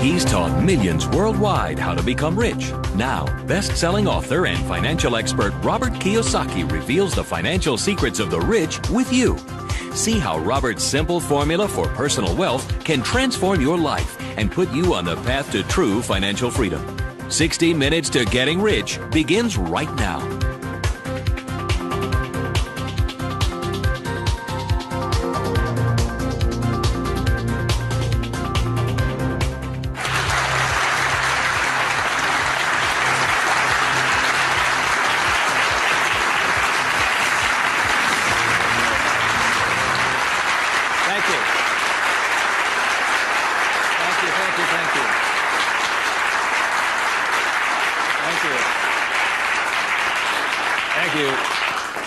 He's taught millions worldwide how to become rich. Now, best-selling author and financial expert Robert Kiyosaki reveals the financial secrets of the rich with you. See how Robert's simple formula for personal wealth can transform your life and put you on the path to true financial freedom. 60 Minutes to Getting Rich begins right now.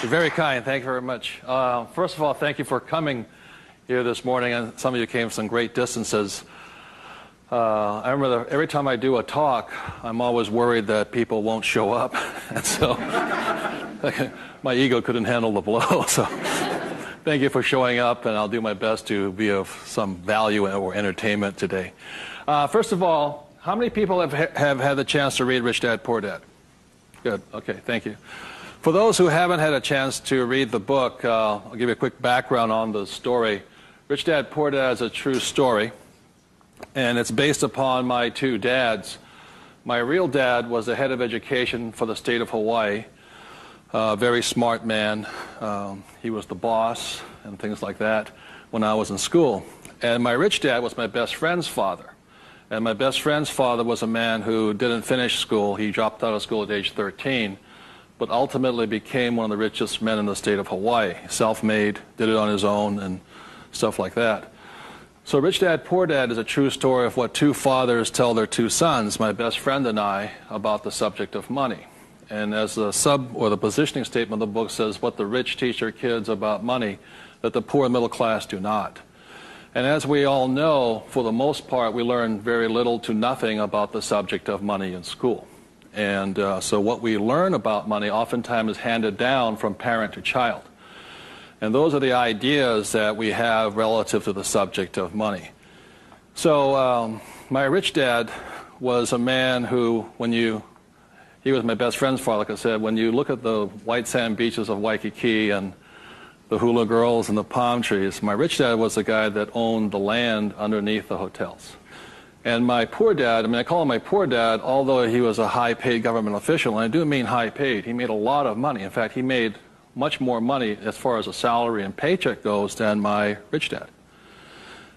You're very kind. Thank you very much. First of all, thank you for coming here this morning. And some of you came some great distances. I remember every time I do a talk, I'm always worried that people won't show up. And so my ego couldn't handle the blow. So thank you for showing up, and I'll do my best to be of some value or entertainment today. First of all, how many people have had the chance to read Rich Dad, Poor Dad? Good. Okay, thank you. For those who haven't had a chance to read the book, I'll give you a quick background on the story. Rich Dad, Poor Dad is a true story, and it's based upon my two dads. My real dad was the head of education for the state of Hawaii, a very smart man. He was the boss and things like that when I was in school. And my rich dad was my best friend's father. And my best friend's father was a man who didn't finish school. He dropped out of school at age 13. But ultimately became one of the richest men in the state of Hawaii. Self-made, did it on his own, and stuff like that. So Rich Dad, Poor Dad is a true story of what two fathers tell their two sons, my best friend and I, about the subject of money. And as the the positioning statement of the book says, what the rich teach their kids about money, that the poor and middle class do not. And as we all know, for the most part, we learn very little to nothing about the subject of money in school. And so what we learn about money oftentimes is handed down from parent to child. And those are the ideas that we have relative to the subject of money. So my rich dad was a man who, he was my best friend's father, like I said, when you look at the white sand beaches of Waikiki and the hula girls and the palm trees, my rich dad was the guy that owned the land underneath the hotels. And my poor dad, I call him my poor dad, although he was a high-paid government official, and I do mean high-paid. He made a lot of money. In fact, he made much more money as far as a salary and paycheck goes than my rich dad.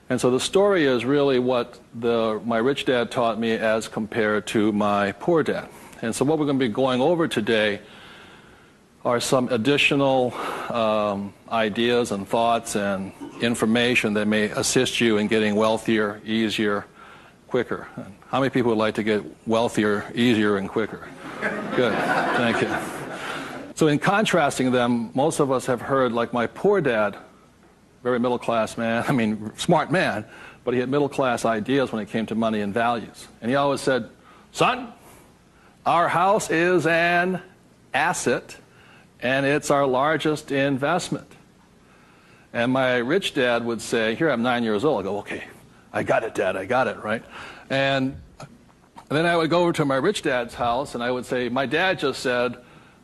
And so the story is really what my rich dad taught me as compared to my poor dad. And so what we're going to be going over today are some additional ideas and thoughts and information that may assist you in getting wealthier, easier, quicker. How many people would like to get wealthier, easier, and quicker? Good. Thank you. So in contrasting them, most of us have heard, like my poor dad, very middle-class man, smart man, but he had middle-class ideas when it came to money and values. And he always said, son, our house is an asset, and it's our largest investment. And my rich dad would say, here I'm 9 years old. I go, okay, I got it, Dad, I got it, right? And then I would go over to my rich dad's house, and I would say, my dad just said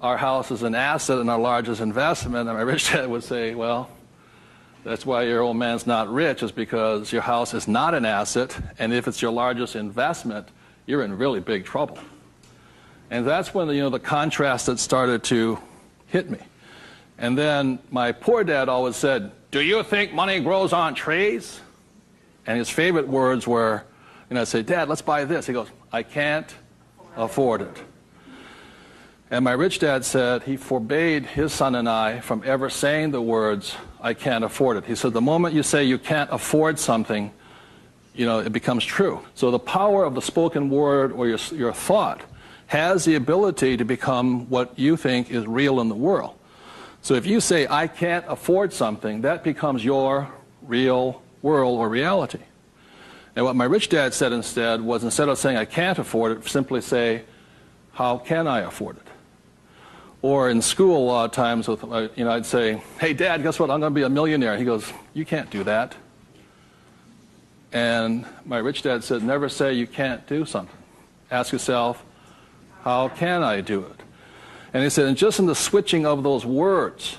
our house is an asset and our largest investment. And my rich dad would say, well, that's why your old man's not rich, is because your house is not an asset, and if it's your largest investment, you're in really big trouble. And that's when the contrast that started to hit me. And then my poor dad always said, do you think money grows on trees? And his favorite words were, I'd say, Dad, let's buy this. He goes, I can't afford it. And my rich dad said he forbade his son and I from ever saying the words, I can't afford it. He said, the moment you say you can't afford something, it becomes true. So the power of the spoken word or your thought has the ability to become what you think is real in the world. So if you say, I can't afford something, that becomes your real world or reality. And what my rich dad said instead was, instead of saying I can't afford it, simply say, how can I afford it? Or in school, a lot of times, I'd say, hey, Dad, guess what? I'm going to be a millionaire. He goes, you can't do that. And my rich dad said, never say you can't do something. Ask yourself, how can I do it? And he said, and just in the switching of those words,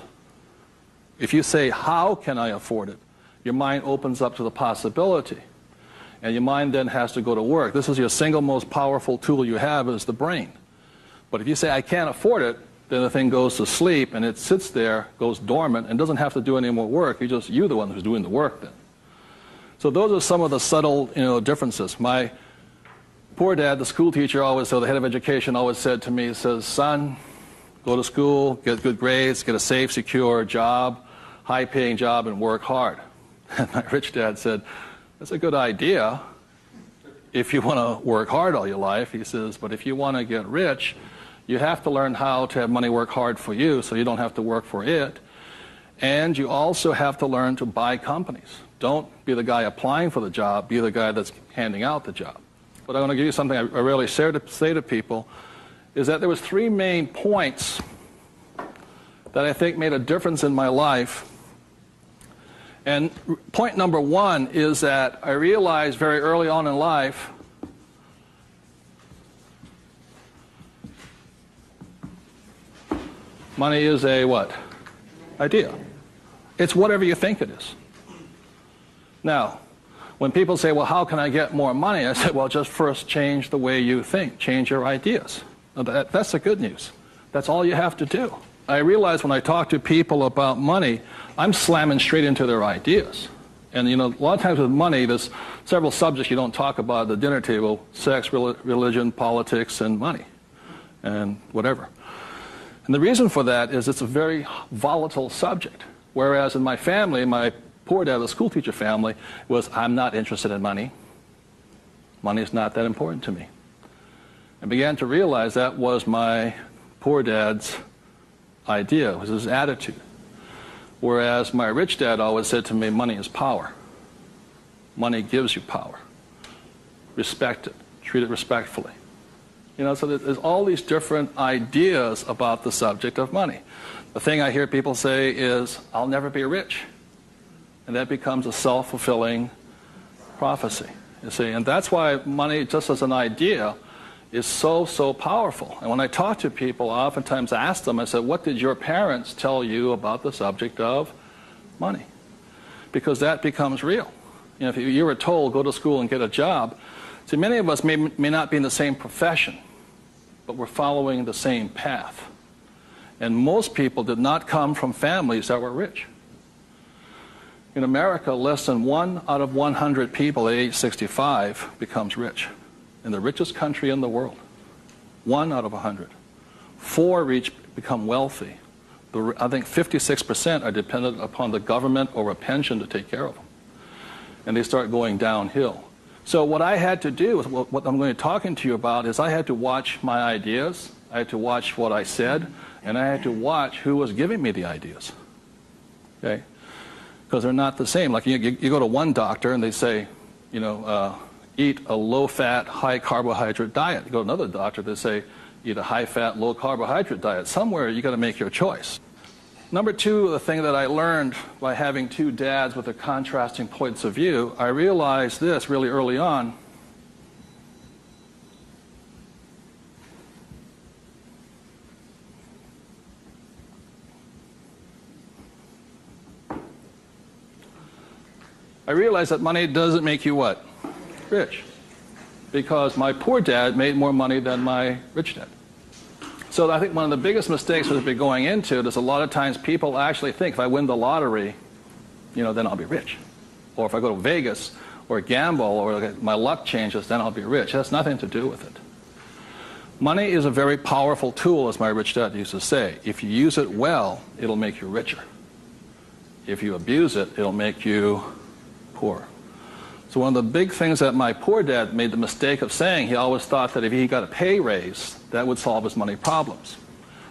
if you say, how can I afford it? Your mind opens up to the possibility. And your mind then has to go to work. This is your single most powerful tool you have is the brain. But if you say, I can't afford it, then the thing goes to sleep and it sits there, goes dormant, and doesn't have to do any more work. You're the one who's doing the work then. So those are some of the subtle, differences. My poor dad, the school teacher, the head of education, always said to me, he says, son, go to school, get good grades, get a safe, secure job, high-paying job, and work hard. And my rich dad said, that's a good idea if you want to work hard all your life. He says, but if you want to get rich, you have to learn how to have money work hard for you so you don't have to work for it. And you also have to learn to buy companies. Don't be the guy applying for the job, be the guy that's handing out the job. But I want to give you something I rarely say to people, is that there was 3 main points that I think made a difference in my life. And point number 1 is that I realized very early on in life money is a what? Idea. It's whatever you think it is. Now, when people say, well, how can I get more money? I say, well, just first change the way you think. Change your ideas. That's the good news. That's all you have to do. I realize when I talk to people about money, I'm slamming straight into their ideas. And, a lot of times with money, there's several subjects you don't talk about at the dinner table: sex, religion, politics, and money, and whatever. And the reason for that is it's a very volatile subject. Whereas in my family, my poor dad, the school teacher family, was, I'm not interested in money. Money is not that important to me. I began to realize that was my poor dad's idea, was his attitude. Whereas my rich dad always said to me, money is power. Money gives you power. Respect it. Treat it respectfully. So there's all these different ideas about the subject of money. The thing I hear people say is, I'll never be rich. And that becomes a self-fulfilling prophecy, you see. And that's why money, just as an idea, is so, so powerful. And when I talk to people, I oftentimes ask them, I said, what did your parents tell you about the subject of money? Because that becomes real. If you were told, go to school and get a job, see, many of us may not be in the same profession, but we're following the same path. And most people did not come from families that were rich. In America, less than 1 out of 100 people at age 65 becomes rich. In the richest country in the world. 1 out of 100. 4 become wealthy. I think 56% are dependent upon the government or a pension to take care of them. And they start going downhill. So what I had to do, what I'm going to be talking to you about, is I had to watch my ideas, I had to watch what I said, and I had to watch who was giving me the ideas. Okay? Because they're not the same. Like you go to one doctor and they say, eat a low-fat, high-carbohydrate diet. You go to another doctor, they say, eat a high-fat, low-carbohydrate diet. Somewhere you got to make your choice. Number 2, the thing that I learned by having 2 dads with their contrasting points of view, I realized this really early on. I realized that money doesn't make you what? Rich. Because my poor dad made more money than my rich dad. So I think one of the biggest mistakes we've been going into is a lot of times people actually think if I win the lottery, then I'll be rich. Or if I go to Vegas or gamble or my luck changes, then I'll be rich. It has nothing to do with it. Money is a very powerful tool, as my rich dad used to say. If you use it well, it'll make you richer. If you abuse it, it'll make you poor. So one of the big things that my poor dad made the mistake of saying, he always thought that if he got a pay raise, that would solve his money problems.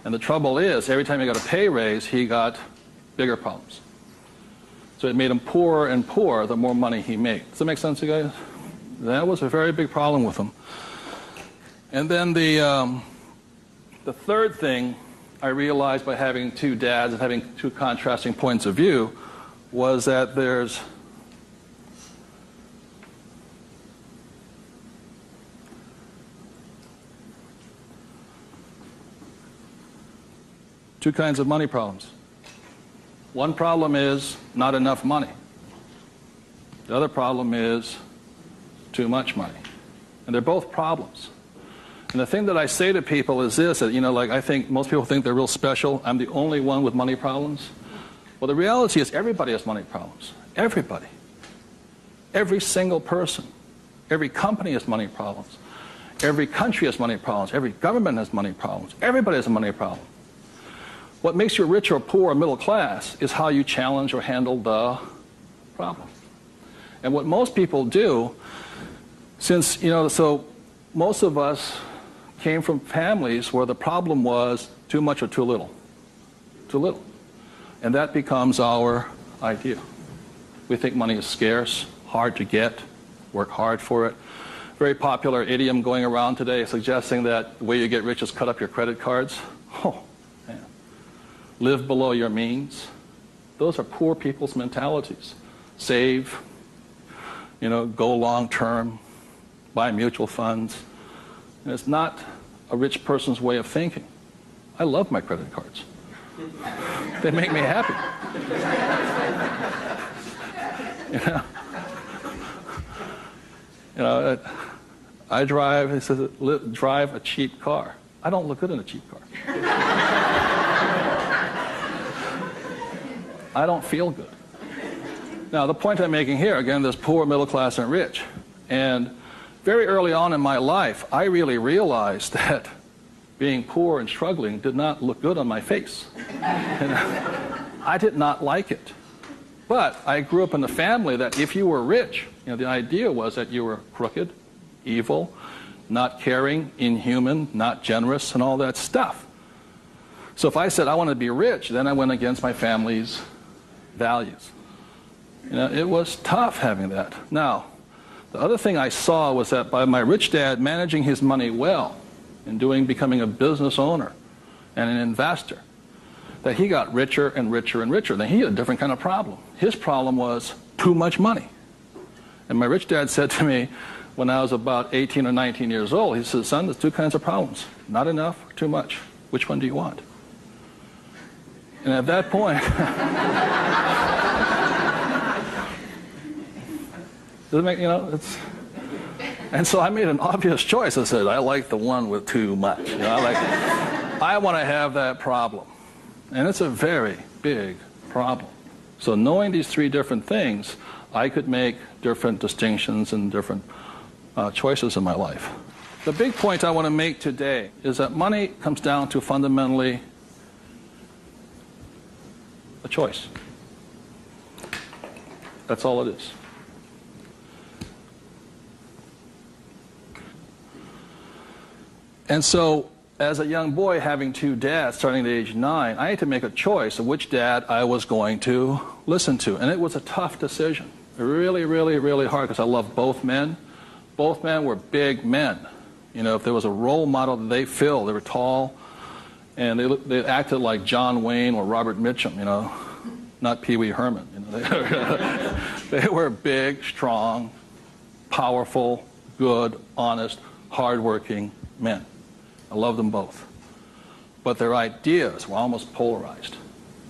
And the trouble is, every time he got a pay raise, he got bigger problems. So it made him poorer and poorer the more money he made. Does that make sense, you guys? That was a very big problem with him. And then the third thing I realized by having 2 dads and having 2 contrasting points of view was that there's Two kinds of money problems. One problem is not enough money. The other problem is too much money. And they're both problems. And the thing that I say to people is this, that, like I think most people think they're real special. I'm the only one with money problems. Well, the reality is everybody has money problems. Everybody. Every single person. Every company has money problems. Every country has money problems. Every government has money problems. Everybody has a money problem. What makes you rich or poor or middle class is how you challenge or handle the problem. And what most people do, since, so most of us came from families where the problem was too much or too little. Too little. And that becomes our idea. We think money is scarce, hard to get, work hard for it. Very popular idiom going around today suggesting that the way you get rich is cut up your credit cards. Oh, man. Live below your means. Those are poor people's mentalities. Save, go long term, buy mutual funds. And it's not a rich person's way of thinking. I love my credit cards. They make me happy. I drive, it says, drive a cheap car. I don't look good in a cheap car. I don't feel good. Now, the point I'm making here, again, there's poor, middle class, and rich. And very early on in my life, I really realized that being poor and struggling did not look good on my face. And I did not like it. But I grew up in a family that if you were rich, the idea was that you were crooked, evil, not caring, inhuman, not generous, and all that stuff. So if I said I want to be rich, then I went against my family's values. It was tough having that. Now, the other thing I saw was that by my rich dad managing his money well and becoming a business owner and an investor, that he got richer and richer and richer. Then he had a different kind of problem. His problem was too much money. And my rich dad said to me when I was about 18 or 19 years old, he said, son, there's two kinds of problems. Not enough or too much. Which one do you want? And at that point, doesn't make, and so I made an obvious choice. I said, I like the one with too much. I want to have that problem. And it's a very big problem. So knowing these three different things, I could make different distinctions and different choices in my life. The big point I want to make today is that money comes down to fundamentally a choice. That's all it is. And so, as a young boy having two dads starting at age 9, I had to make a choice of which dad I was going to listen to. And it was a tough decision. Really, really, really hard because I loved both men. Both men were big men. If there was a role model that they filled, they were tall, and they acted like John Wayne or Robert Mitchum, not Pee Wee Herman. They were big, strong, powerful, good, honest, hardworking men. I loved them both. But their ideas were almost polarized,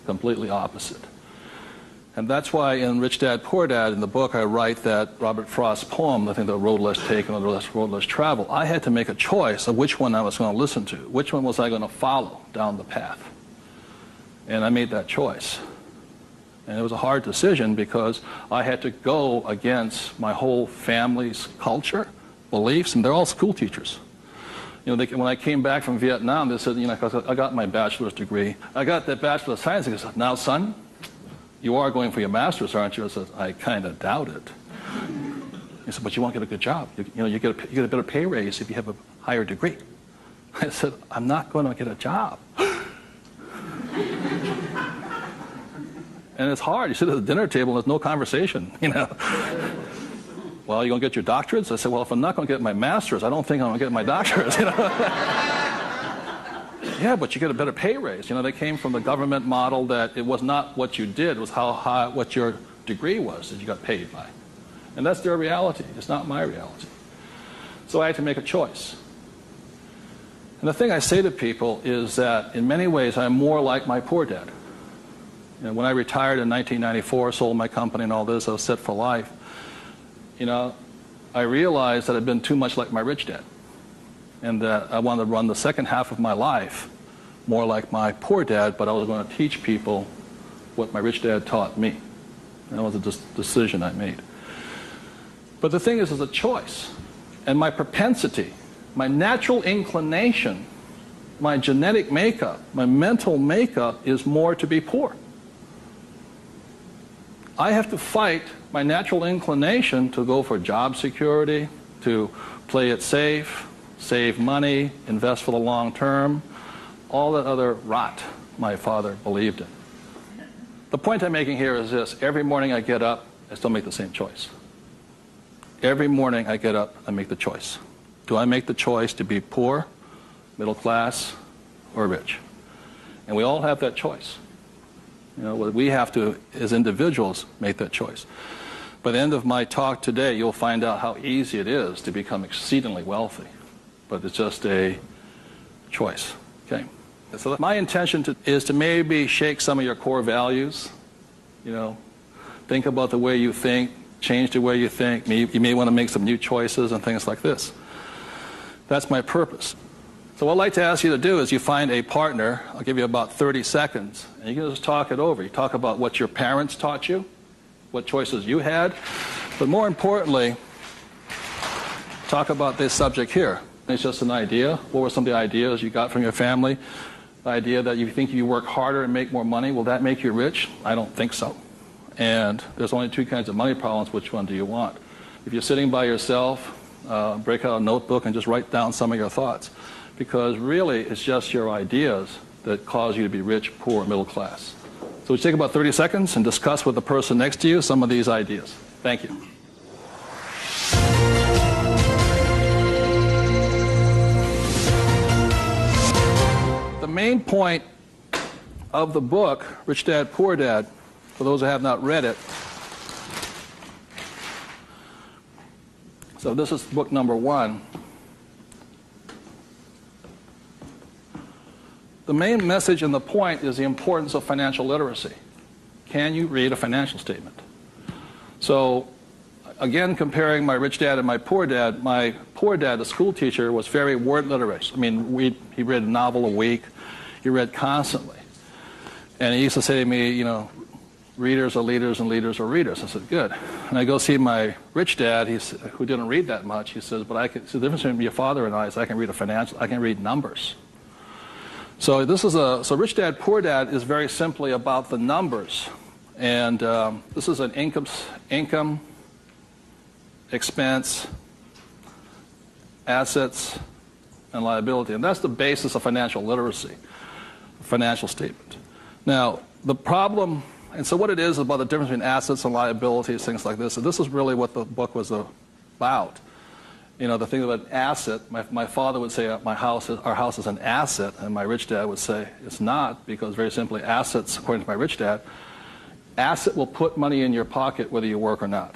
completely opposite. And that's why in Rich Dad, Poor Dad, in the book, I write that Robert Frost's poem, I think, The Road Less Taken or The Road Less Traveled, I had to make a choice of which one I was going to listen to. Which one was I going to follow down the path? And I made that choice. And it was a hard decision because I had to go against my whole family's culture, beliefs, and they're all school teachers. When I came back from Vietnam, they said, because I got my bachelor's degree. I got that Bachelor of Science. They said, now, son, you are going for your master's, aren't you? I said, I kind of doubt it. He said, but you won't get a good job. You get a better pay raise if you have a higher degree. I said, I'm not going to get a job. And it's hard. You sit at the dinner table and there's no conversation, Well, you going to get your doctorates? I said, well, if I'm not going to get my master's, I don't think I'm going to get my doctorates. Yeah, but you get a better pay raise. They came from the government model that it was not what you did, it was what your degree was that you got paid by. And that's their reality. It's not my reality. So I had to make a choice. And the thing I say to people is that in many ways I'm more like my poor dad. When I retired in 1994, sold my company and all this, I was set for life. I realized that I'd been too much like my rich dad, and that I wanted to run the second half of my life more like my poor dad, but I was going to teach people what my rich dad taught me. That was a decision I made. But the thing is, it's a choice. And my propensity, my natural inclination, my genetic makeup, my mental makeup is more to be poor. I have to fight my natural inclination to go for job security, to play it safe, save money, invest for the long term, all that other rot my father believed in. The point I'm making here is this: every morning I get up, I still make the same choice. Every morning I get up, I make the choice. Do I make the choice to be poor, middle class, or rich? And we all have that choice. We have to, as individuals, make that choice. By the end of my talk today, you'll find out how easy it is to become exceedingly wealthy. But it's just a choice. Okay? So my intention is to maybe shake some of your core values. Think about the way you think, change the way you think. You may want to make some new choices and things like this. That's my purpose. So what I'd like to ask you to do is you find a partner. I'll give you about 30 seconds, and you can just talk it over. You talk about what your parents taught you, what choices you had, but more importantly, talk about this subject here. It's just an idea. What were some of the ideas you got from your family? The idea that you think you work harder and make more money, will that make you rich? I don't think so. And there's only two kinds of money problems. Which one do you want? If you're sitting by yourself, break out a notebook and just write down some of your thoughts. Because really, it's just your ideas that cause you to be rich, poor, middle class. So we take about 30 seconds and discuss with the person next to you some of these ideas. Thank you. The main point of the book, Rich Dad, Poor Dad, for those who have not read it, so this is book number 1. The main message and the point is the importance of financial literacy. Can you read a financial statement? So, again, comparing my rich dad and my poor dad, the school teacher, was very word literate. I mean, he read a novel a week. He read constantly. And he used to say to me, readers are leaders and leaders are readers. I said, good. And I go see my rich dad, who didn't read that much. He says, but the difference between your father and I is I can read numbers. So Rich Dad, Poor Dad is very simply about the numbers. And this is an income, expense, assets, and liability. And that's the basis of financial literacy, financial statement. Now, the problem, and so what it is about the difference between assets and liabilities, things like this, and this is really what the book was about. The thing about asset, my father would say our house is an asset, and my rich dad would say it's not, because very simply assets, according to my rich dad, asset will put money in your pocket whether you work or not.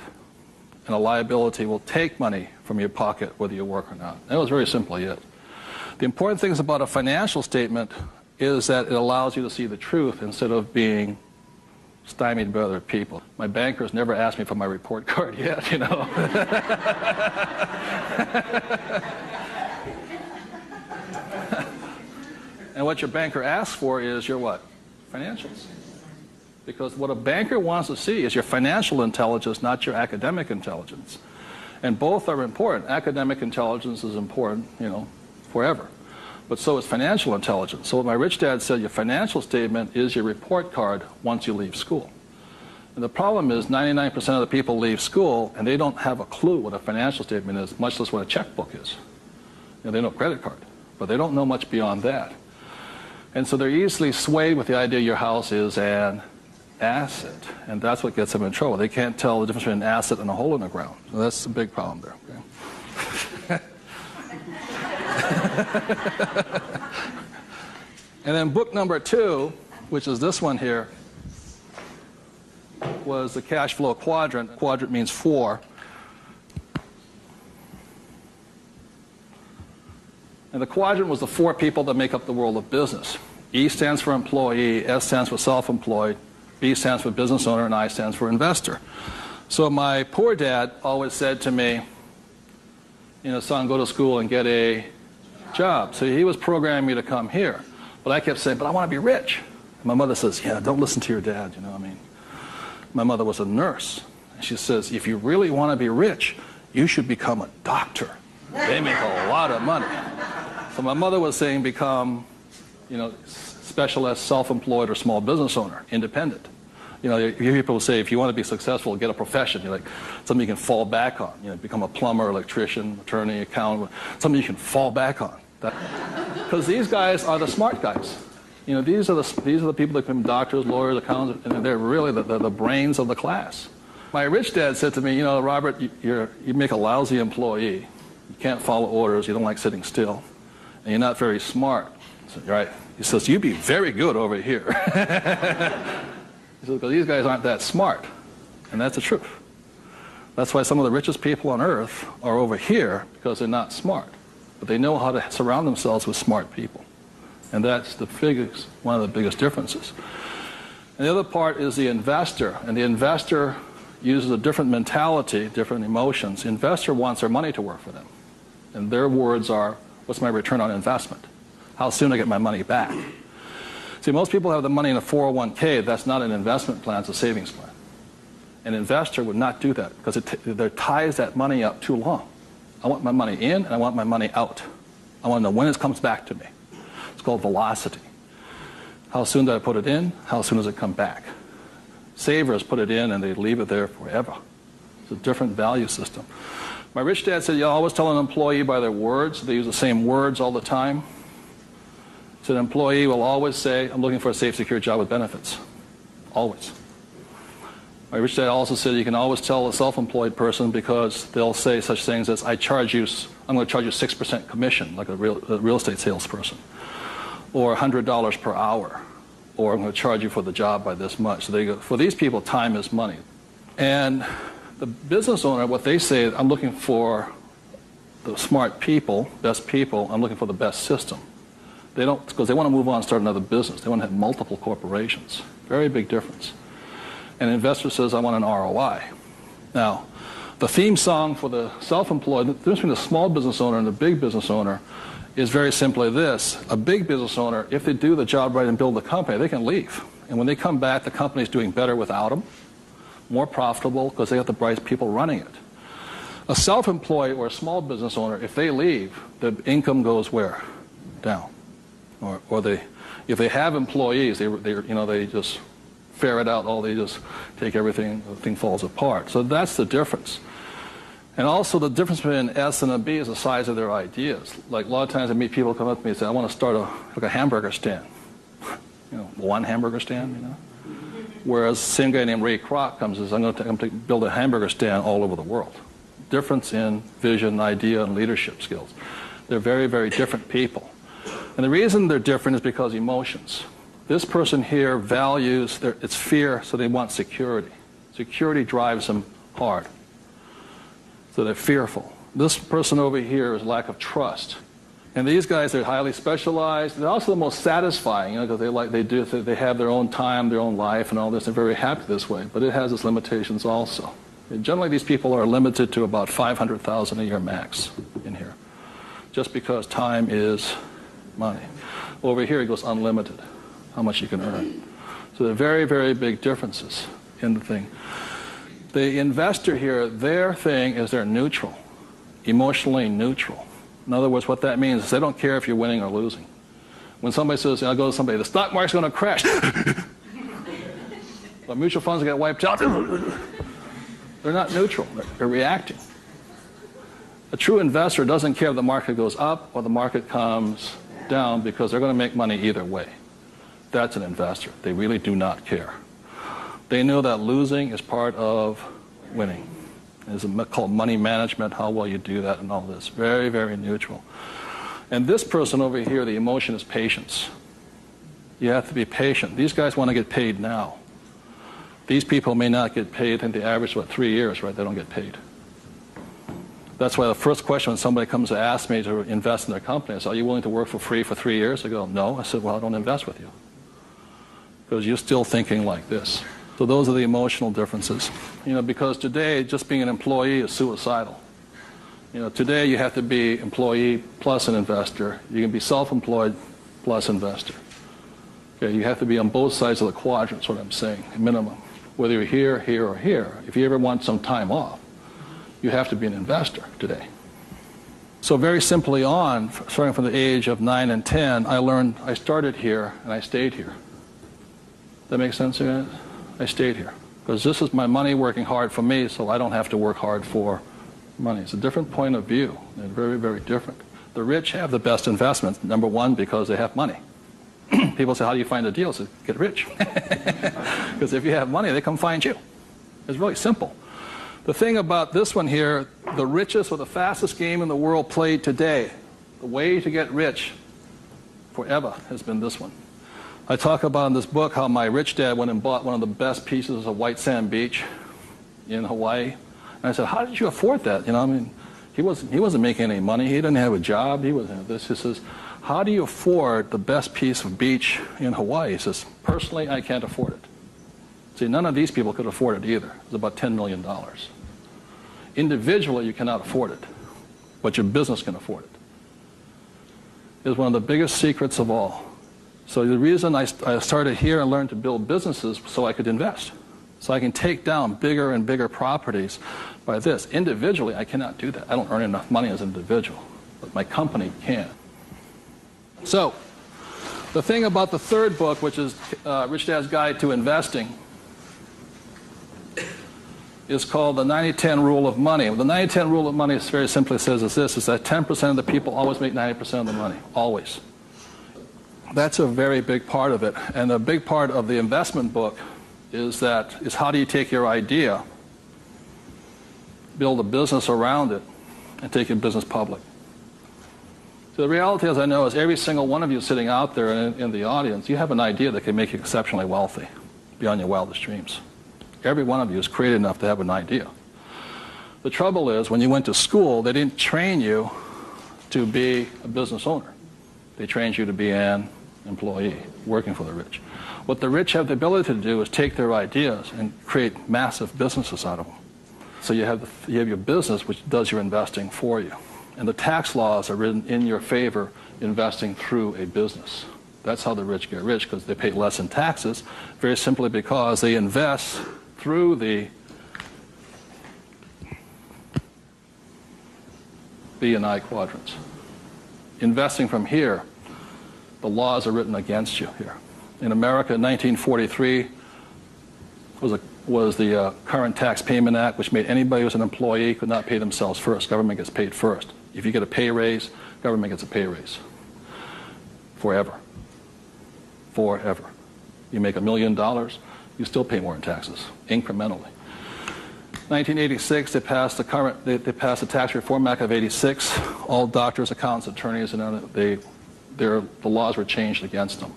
And a liability will take money from your pocket whether you work or not. That was very simply it. The important things about a financial statement is that it allows you to see the truth instead of being stymied by other people. My bankers never asked me for my report card yet, And what your banker asks for is your what? Financials. Because what a banker wants to see is your financial intelligence, not your academic intelligence. And both are important. Academic intelligence is important, forever. But so is financial intelligence. So what my rich dad said, your financial statement is your report card once you leave school. And the problem is 99% of the people leave school and they don't have a clue what a financial statement is, much less what a checkbook is. They know credit card, but they don't know much beyond that. And so they're easily swayed with the idea your house is an asset, and that's what gets them in trouble. They can't tell the difference between an asset and a hole in the ground. So that's a big problem there. Okay? And then book number 2, which is this one here, was the cash flow quadrant. Quadrant means 4. And the quadrant was the 4 people that make up the world of business. E stands for employee, S stands for self-employed, B stands for business owner, and I stands for investor. So my poor dad always said to me, son, go to school and get a job. So he was programming me to come here. But I kept saying, but I want to be rich. And my mother says, yeah, don't listen to your dad, My mother was a nurse. And she says, if you really want to be rich, you should become a doctor. They make a lot of money. So my mother was saying become, specialist, self-employed, or small business owner, independent. You hear people say, if you want to be successful, get a profession. Something you can fall back on. Become a plumber, electrician, attorney, accountant, something you can fall back on. Because these guys are the smart guys. These are the people that become doctors, lawyers, accountants, and they're really the brains of the class. My rich dad said to me, Robert, you make a lousy employee. You can't follow orders. You don't like sitting still. And you're not very smart. I said, right. He says, you'd be very good over here. He says, because these guys aren't that smart. And that's the truth. That's why some of the richest people on earth are over here, because they're not smart. But they know how to surround themselves with smart people. And that's one of the biggest differences. And the other part is the investor. And the investor uses a different mentality, different emotions. The investor wants their money to work for them. And their words are, what's my return on investment? How soon I get my money back? See, most people have the money in a 401k. That's not an investment plan, it's a savings plan. An investor would not do that because it ties that money up too long. I want my money in and I want my money out. I want to know when it comes back to me. It's called velocity. How soon do I put it in? How soon does it come back? Savers put it in and they leave it there forever. It's a different value system. My rich dad said, you always tell an employee by their words. They use the same words all the time. So an employee will always say, I'm looking for a safe, secure job with benefits. Always. My rich dad also said you can always tell a self-employed person because they'll say such things as, I'm going to charge you 6% commission, like a real estate salesperson, or $100 per hour, or I'm going to charge you for the job by this much. So they go, for these people, time is money. And the business owner, what they say, I'm looking for the smart people, best people, I'm looking for the best system. They don't, because they want to move on and start another business. They want to have multiple corporations. Very big difference. And an investor says, I want an ROI. Now, the theme song for the self-employed, the difference between the small business owner and the big business owner is very simply this. A big business owner, if they do the job right and build the company, they can leave. And when they come back, the company's doing better without them, more profitable because they got the bright people running it. A self-employed or a small business owner, if they leave, the income goes where? Down. Or if they have employees, they just ferret out they just take everything, the thing falls apart. So that's the difference. And also the difference between an S and a B is the size of their ideas. Like a lot of times I meet people come up to me and say, I want to start a hamburger stand. One hamburger stand, Whereas the same guy named Ray Kroc comes and says, I'm going to build a hamburger stand all over the world. Difference in vision, idea, and leadership skills. They're very, very different people. And the reason they're different is because emotions. This person here values, it's fear, so they want security. Security drives them hard. So they're fearful. This person over here is lack of trust. And these guys, they're highly specialized. They're also the most satisfying, because they have their own time, their own life, and all this. They're very happy this way, but it has its limitations also. And generally, these people are limited to about $500,000 a year max in here, just because time is money. Over here, it goes unlimited, how much you can earn. So there are very, very big differences in the thing. The investor here, their thing is they're neutral, emotionally neutral. In other words, what that means is they don't care if you're winning or losing. When somebody says, I go to somebody, the stock market's going to crash. The mutual funds get wiped out. They're not neutral. They're reacting. A true investor doesn't care if the market goes up or the market comes down because they're going to make money either way. That's an investor. They really do not care. They know that losing is part of winning. It's called money management, how well you do that and all this. Very, very neutral. And this person over here, the emotion is patience. You have to be patient. These guys want to get paid now. These people may not get paid, I think the average is 3 years, right? They don't get paid. That's why the first question when somebody comes to ask me to invest in their company is, are you willing to work for free for 3 years? I go, no. I said, well, I don't invest with you. Because you're still thinking like this. So those are the emotional differences. Because today, just being an employee is suicidal. Today you have to be employee plus an investor. You can be self-employed plus investor. Okay, you have to be on both sides of the quadrant, is what I'm saying, minimum. Whether you're here, here, or here. If you ever want some time off, you have to be an investor today. So very simply on, starting from the age of 9 and 10, I started here and I stayed here. That makes sense, you guys? I stayed here. Because this is my money working hard for me, so I don't have to work hard for money. It's a different point of view. They're very, very different. The rich have the best investments, number one, because they have money. People say, how do you find a deal? I say, get rich. Because if you have money, they come find you. It's really simple. The thing about this one here, the richest or the fastest game in the world played today, the way to get rich forever has been this one. I talk about in this book how my rich dad went and bought one of the best pieces of white sand beach in Hawaii. And I said, how did you afford that? He wasn't making any money. He didn't have a job. He wasn't this. He says, how do you afford the best piece of beach in Hawaii? He says, personally, I can't afford it. See, none of these people could afford it either. It's about $10 million. Individually, you cannot afford it, but your business can afford it. It's one of the biggest secrets of all. So the reason I started here and learned to build businesses so I could invest. So I can take down bigger and bigger properties by this. Individually, I cannot do that. I don't earn enough money as an individual, but my company can. So the thing about the third book, which is Rich Dad's Guide to Investing, is called the 90-10 Rule of Money. The 90-10 Rule of Money very simply says is this, is that 10% of the people always make 90% of the money, always. That's a very big part of it. And a big part of the investment book is how do you take your idea, build a business around it, and take your business public. So the reality, as I know, is every single one of you sitting out there in the audience, you have an idea that can make you exceptionally wealthy beyond your wildest dreams. Every one of you is creative enough to have an idea. The trouble is, when you went to school, they didn't train you to be a business owner. They trained you to be an employee, working for the rich. What the rich have the ability to do is take their ideas and create massive businesses out of them. So you have your business, which does your investing for you. And the tax laws are written in your favor investing through a business. That's how the rich get rich, because they pay less in taxes, very simply because they invest through the B and I quadrants. Investing from here, the laws are written against you here. In America, 1943 was the Current Tax Payment Act, which made anybody who was an employee could not pay themselves first. Government gets paid first. If you get a pay raise, government gets a pay raise. Forever. Forever. You make $1 million, you still pay more in taxes, incrementally. 1986, they passed the Tax Reform Act of '86. All doctors, accountants, attorneys, and the laws were changed against them.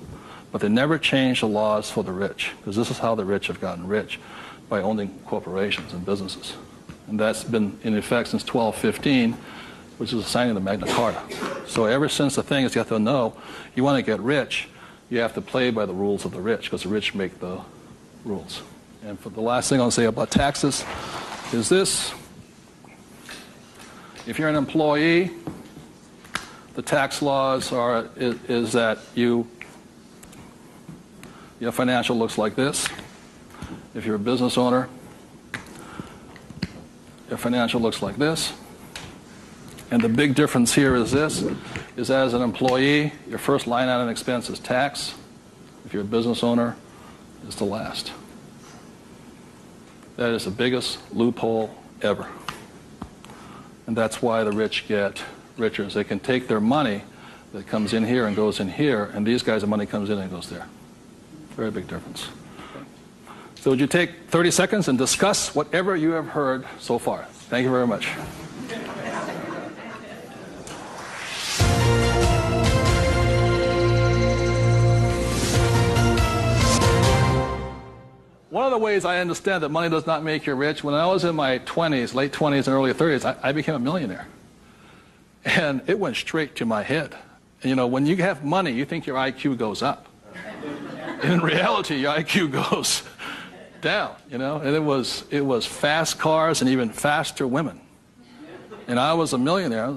But they never changed the laws for the rich, because this is how the rich have gotten rich, by owning corporations and businesses. And that's been in effect since 1215, which is the signing of the Magna Carta. So ever since the thing is, you have to know, you want to get rich, you have to play by the rules of the rich, because the rich make the rules. And for the last thing I'll say about taxes is this. If you're an employee, the tax laws is that your financial looks like this. If you're a business owner, your financial looks like this. And the big difference here is this, is as an employee, your first line item expense is tax. If you're a business owner, it's the last. That is the biggest loophole ever. And that's why the rich get richer. Is they can take their money that comes in here and goes in here, and these guys' money comes in and goes there. Very big difference. So would you take 30 seconds and discuss whatever you have heard so far? Thank you very much. One of of ways I understand that money does not make you rich. When I was in my 20s, late 20s and early 30s, I became a millionaire. And it went straight to my head. And you know, when you have money, you think your IQ goes up. In reality, your IQ goes down, you know. And it was fast cars and even faster women. And I was a millionaire,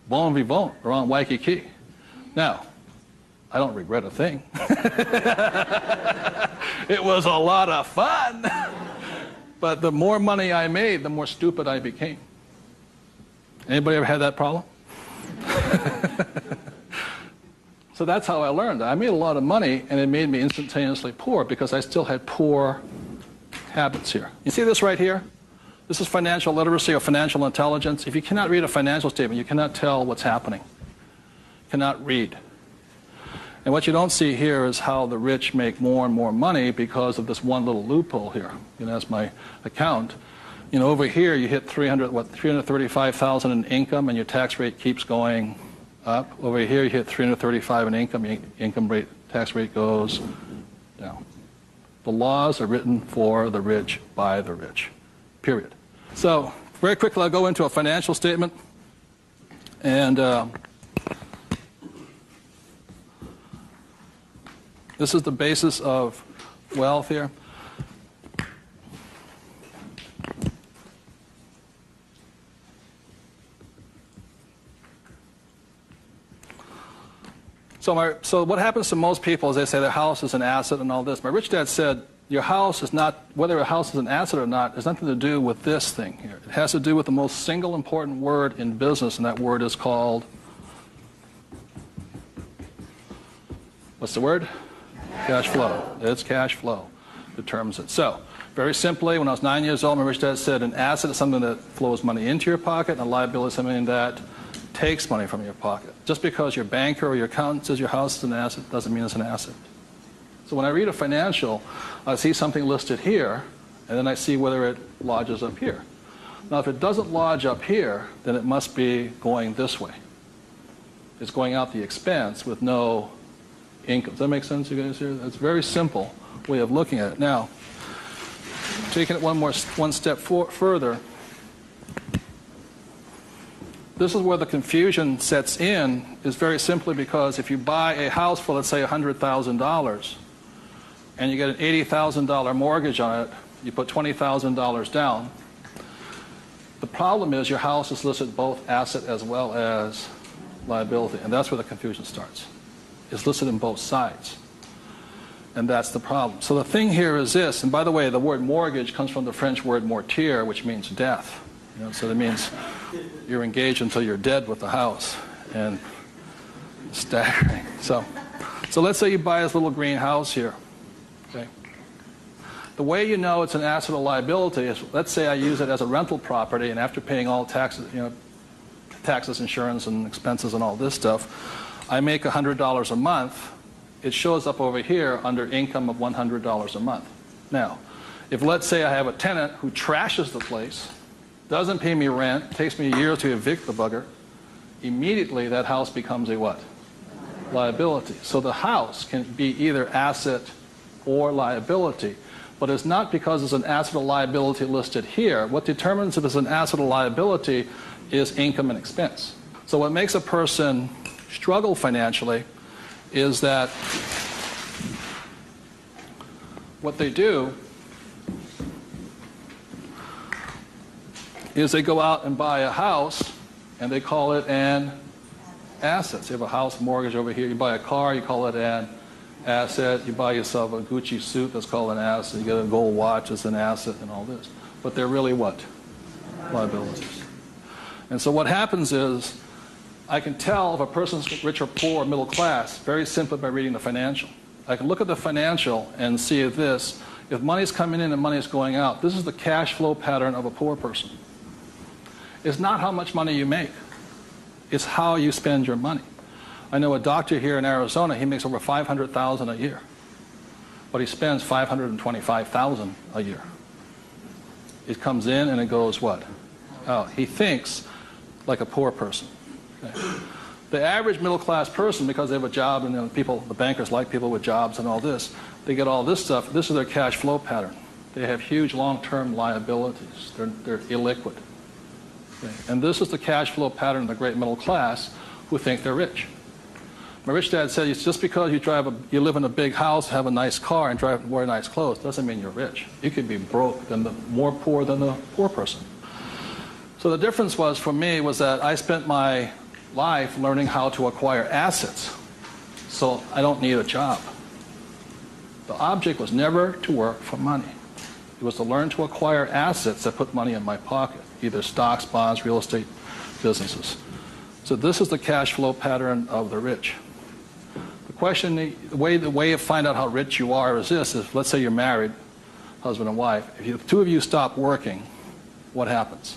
bon vivant, around Waikiki. Now, I don't regret a thing. It was a lot of fun. But the more money I made, the more stupid I became. Anybody ever had that problem? So that's how I learned. I made a lot of money, and it made me instantaneously poor because I still had poor habits here. You see this right here? This is financial literacy or financial intelligence. If you cannot read a financial statement, you cannot tell what's happening. You cannot read. And what you don't see here is how the rich make more and more money because of this one little loophole here. You know, that's my account. You know, over here you hit 335,000 in income, and your tax rate keeps going up. Over here you hit 335 in income, your income rate, tax rate goes down. The laws are written for the rich by the rich. Period. So, very quickly I'll go into a financial statement. And this is the basis of wealth here. So what happens to most people is they say their house is an asset and all this. My rich dad said, your house is not, whether a house is an asset or not, has nothing to do with this thing here. It has to do with the most single important word in business, and that word is called, what's the word? Cash flow. It's cash flow determines it. So, very simply, when I was 9 years old, my rich dad said an asset is something that flows money into your pocket, and a liability is something that takes money from your pocket. Just because your banker or your accountant says your house is an asset doesn't mean it's an asset. So when I read a financial, I see something listed here, and then I see whether it lodges up here. Now, if it doesn't lodge up here, then it must be going this way. It's going out the expense with no income. Does that make sense, you guys here? That's a very simple way of looking at it. Now, taking it one step further, this is where the confusion sets in, is very simply because if you buy a house for, let's say, $100,000, and you get an $80,000 mortgage on it, you put $20,000 down, the problem is your house is listed both asset as well as liability, and that's where the confusion starts. It's listed in both sides, and that's the problem. So the thing here is this, and by the way, the word mortgage comes from the French word mortir, which means death. You know, so that means you're engaged until you're dead with the house, and staggering. So let's say you buy this little green house here. Okay. The way you know it's an asset or liability is, let's say I use it as a rental property, and after paying all taxes, you know, taxes, insurance, and expenses, and all this stuff, I make $100 a month. It shows up over here under income of $100 a month. Now, if let's say I have a tenant who trashes the place, doesn't pay me rent, takes me a year to evict the bugger, immediately that house becomes a what? Liability. So the house can be either asset or liability, but it's not because it's an asset or liability listed here. What determines if it's an asset or liability is income and expense. So what makes a person struggle financially is that what they do is they go out and buy a house, and they call it an asset. So you have a house mortgage over here. You buy a car, you call it an asset. You buy yourself a Gucci suit, that's called an asset. You get a gold watch, it's an asset, and all this. But they're really what? Liabilities. And so what happens is, I can tell if a person's rich or poor or middle class very simply by reading the financial. I can look at the financial and see this. If money's coming in and money's going out, this is the cash flow pattern of a poor person. It's not how much money you make. It's how you spend your money. I know a doctor here in Arizona, he makes over $500,000 a year. But he spends $525,000 a year. It comes in and it goes what? Out. He thinks like a poor person. Okay. The average middle class person, because they have a job and the bankers like people with jobs and all this, they get all this stuff. This is their cash flow pattern. They have huge long-term liabilities. They're illiquid. Okay? And this is the cash flow pattern of the great middle class who think they're rich. My rich dad said, it's just because you live in a big house, have a nice car, and wear nice clothes, doesn't mean you're rich. You could be broke, more poor than the poor person. So the difference was, for me, was that I spent my life learning how to acquire assets. So I don't need a job. The object was never to work for money. It was to learn to acquire assets that put money in my pocket, either stocks, bonds, real estate, businesses. So this is the cash flow pattern of the rich. The way to find out how rich you are is this: is let's say you're married, husband and wife. If the two of you stop working, what happens?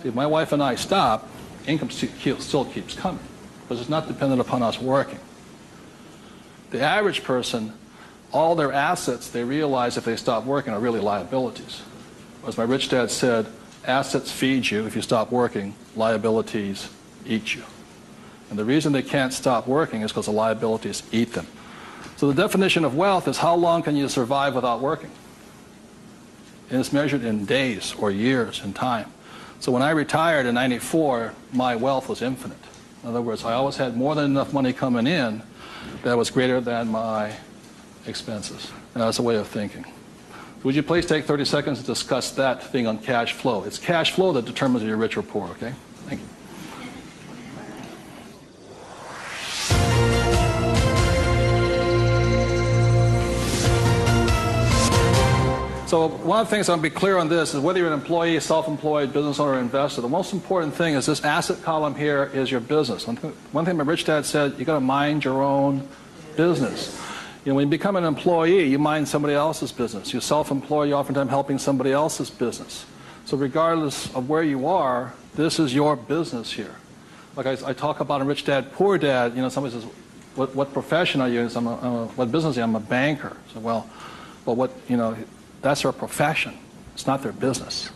See, if my wife and I stop, income still keeps coming, because it's not dependent upon us working. The average person, all their assets, they realize if they stop working, are really liabilities. As my rich dad said, assets feed you if you stop working, liabilities eat you. And the reason they can't stop working is because the liabilities eat them. So the definition of wealth is how long can you survive without working? And it's measured in days or years in time. So when I retired in '94, my wealth was infinite. In other words, I always had more than enough money coming in that was greater than my expenses. And that's a way of thinking. Would you please take 30 seconds to discuss that thing on cash flow? It's cash flow that determines if you're rich or poor, okay? Thank you. So one of the things I want to be clear on this is whether you're an employee, self-employed, business owner, or investor, the most important thing is this asset column here is your business. One thing my rich dad said, you got to mind your own business. You know, when you become an employee, you mind somebody else's business. You're self-employed, you're oftentimes helping somebody else's business. So regardless of where you are, this is your business here. Like I talk about a rich dad, poor dad, you know, somebody says, what profession are you in? What business are you? I'm a banker. So, well, what, you know, that's their profession. It's not their business.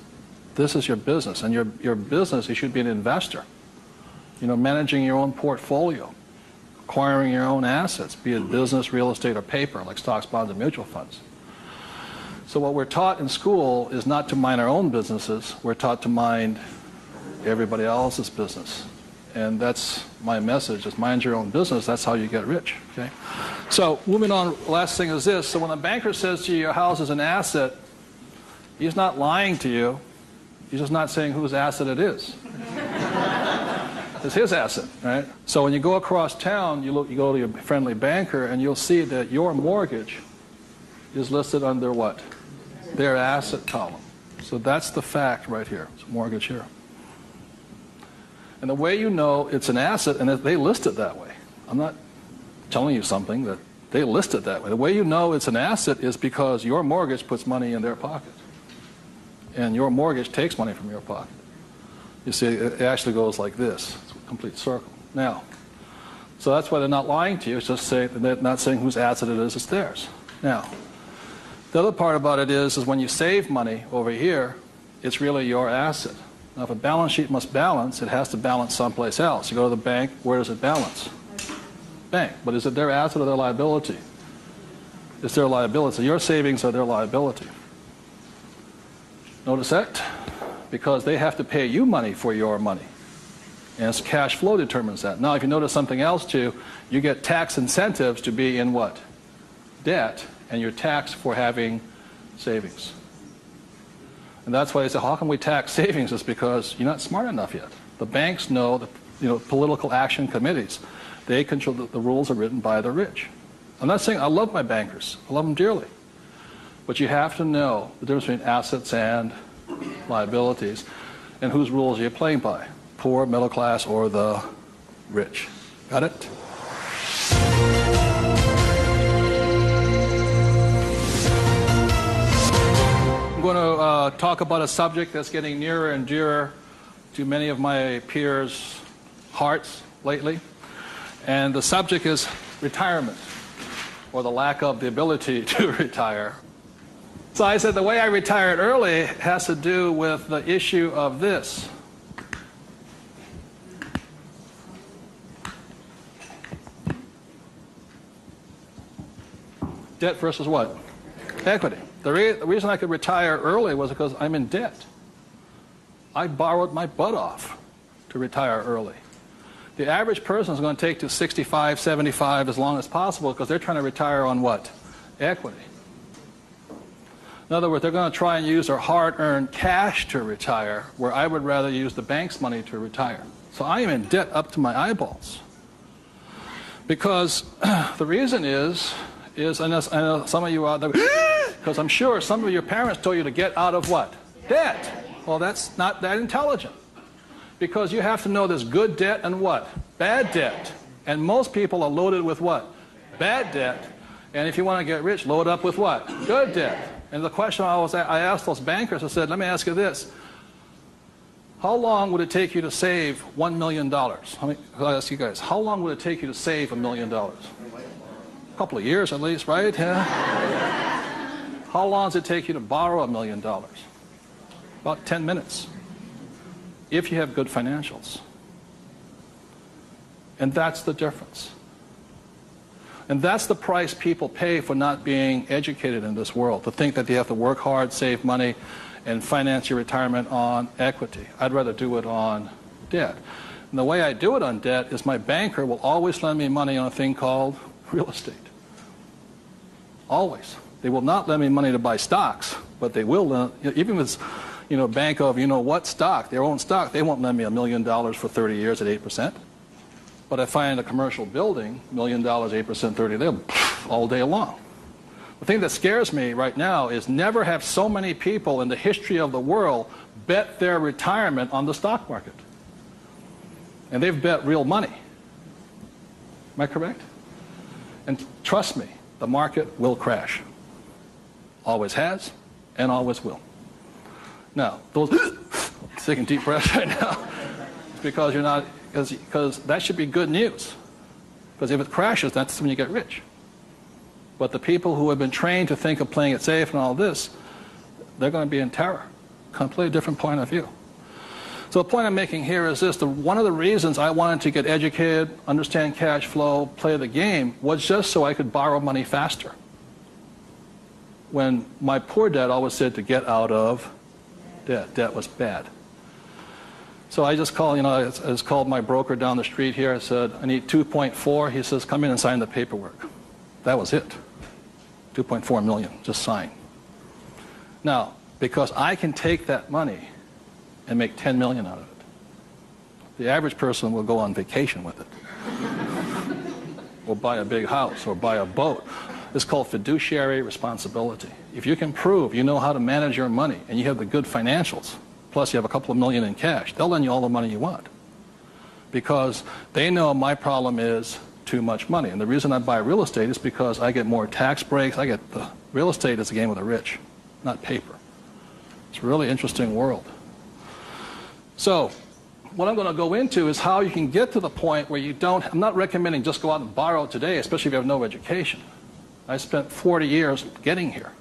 This is your business. And your business, you should be an investor. You know, managing your own portfolio, acquiring your own assets, be it business, real estate, or paper, like stocks, bonds, and mutual funds. So what we're taught in school is not to mind our own businesses. We're taught to mind everybody else's business. And that's my message, is mind your own business. That's how you get rich, okay? So moving on, last thing is this. So when a banker says to you, your house is an asset, he's not lying to you. He's just not saying whose asset it is. It's his asset, right? So when you go across town, you go to your friendly banker, and you'll see that your mortgage is listed under what? Their asset column. So that's the fact right here. It's a mortgage here. And the way you know it's an asset, and they list it that way. I'm not telling you something, that they list it that way. The way you know it's an asset is because your mortgage puts money in their pocket. And your mortgage takes money from your pocket. You see, it actually goes like this. It's a complete circle. Now, so that's why they're not lying to you. It's just saying, they're not saying whose asset it is, it's theirs. Now, the other part about it is when you save money over here, it's really your asset. Now, if a balance sheet must balance, it has to balance someplace else. You go to the bank, where does it balance? Bank. But is it their asset or their liability? It's their liability. So your savings are their liability. Notice that? Because they have to pay you money for your money. And it's cash flow determines that. Now, if you notice something else too, you get tax incentives to be in what? Debt, and you're taxed for having savings. And that's why they say, how can we tax savings? It's because you're not smart enough yet. The banks know, political action committees, they control, the rules are written by the rich. I'm not saying I love my bankers. I love them dearly. But you have to know the difference between assets and liabilities, and whose rules are you playing by? Poor, middle class, or the rich? Got it? I'm going to talk about a subject that's getting nearer and dearer to many of my peers' hearts lately. And the subject is retirement, or the lack of the ability to retire. So I said the way I retired early has to do with the issue of this. Debt versus what? Equity. The reason I could retire early was because I'm in debt. I borrowed my butt off to retire early. The average person is going to take to 65, 75 as long as possible because they're trying to retire on what? Equity. In other words, they're going to try and use their hard-earned cash to retire, where I would rather use the bank's money to retire. So I am in debt up to my eyeballs. Because the reason is I know some of you out there, because I'm sure some of your parents told you to get out of what? Debt. Well, that's not that intelligent. Because you have to know there's good debt and what? Bad debt. And most people are loaded with what? Bad debt. And if you want to get rich, load up with what? Good debt. And the question I asked those bankers, I said, let me ask you this. How long would it take you to save $1 million? I'll ask you guys, how long would it take you to save $1 million? A couple of years at least, right? Yeah. How long does it take you to borrow $1 million? About 10 minutes. If you have good financials. And that's the difference. And that's the price people pay for not being educated in this world, to think that they have to work hard, save money, and finance your retirement on equity. I'd rather do it on debt. And the way I do it on debt is my banker will always lend me money on a thing called real estate. Always. They will not lend me money to buy stocks, but they will lend, even if it's, bank of, what stock, their own stock, they won't lend me $1 million for 30 years at 8%. But I find a commercial building, $1 million, 8%, 30, they'll all day long. The thing that scares me right now is never have so many people in the history of the world bet their retirement on the stock market. And they've bet real money. Am I correct? And trust me, the market will crash. Always has and always will. Now, those taking deep breaths right now, it's because you're not, because that should be good news. Because if it crashes, that's when you get rich. But the people who have been trained to think of playing it safe and all this, they're going to be in terror. Completely different point of view. So the point I'm making here is this. One of the reasons I wanted to get educated, understand cash flow, play the game, was just so I could borrow money faster. When my poor dad always said to get out of debt. Debt was bad. So I just called, I just called my broker down the street here. I said, I need 2.4. He says, come in and sign the paperwork. That was it. 2.4 million, just sign. Now, because I can take that money and make 10 million out of it, the average person will go on vacation with it. Or buy a big house, or buy a boat. It's called fiduciary responsibility. If you can prove you know how to manage your money and you have the good financials, plus you have a couple of million in cash, they'll lend you all the money you want. Because they know my problem is too much money. And the reason I buy real estate is because I get more tax breaks. Real estate is a game of the rich, not paper. It's a really interesting world. So what I'm going to go into is how you can get to the point where you don't, I'm not recommending just go out and borrow today, especially if you have no education. I spent 40 years getting here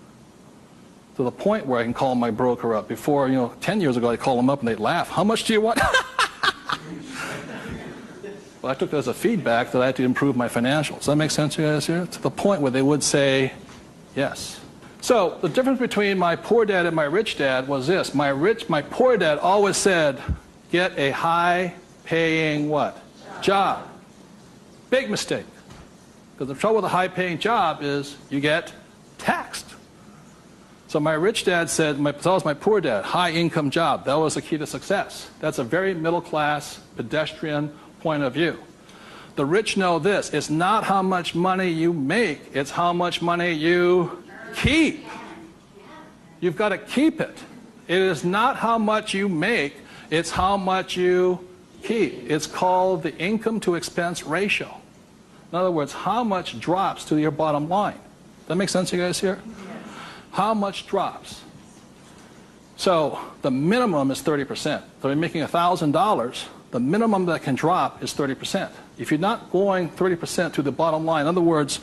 to the point where I can call my broker up. Before, 10 years ago, I'd call them up and they'd laugh. How much do you want? Well, I took that as a feedback that I had to improve my financials. Does that make sense to you guys here? To the point where they would say yes. So the difference between my poor dad and my rich dad was this. My poor dad always said, get a high-paying what? Job. Big mistake. Because the trouble with a high-paying job is you get taxed. So my rich dad said, so was my poor dad, high-income job. That was the key to success. That's a very middle-class, pedestrian point of view. The rich know this. It's not how much money you make. It's how much money you keep. You've got to keep it. It is not how much you make. It's how much you keep. It's called the income to expense ratio. In other words, how much drops to your bottom line. Does that make sense to you guys here? How much drops? So the minimum is 30%. So if you're making $1,000, the minimum that can drop is 30%. If you're not going 30% to the bottom line, in other words,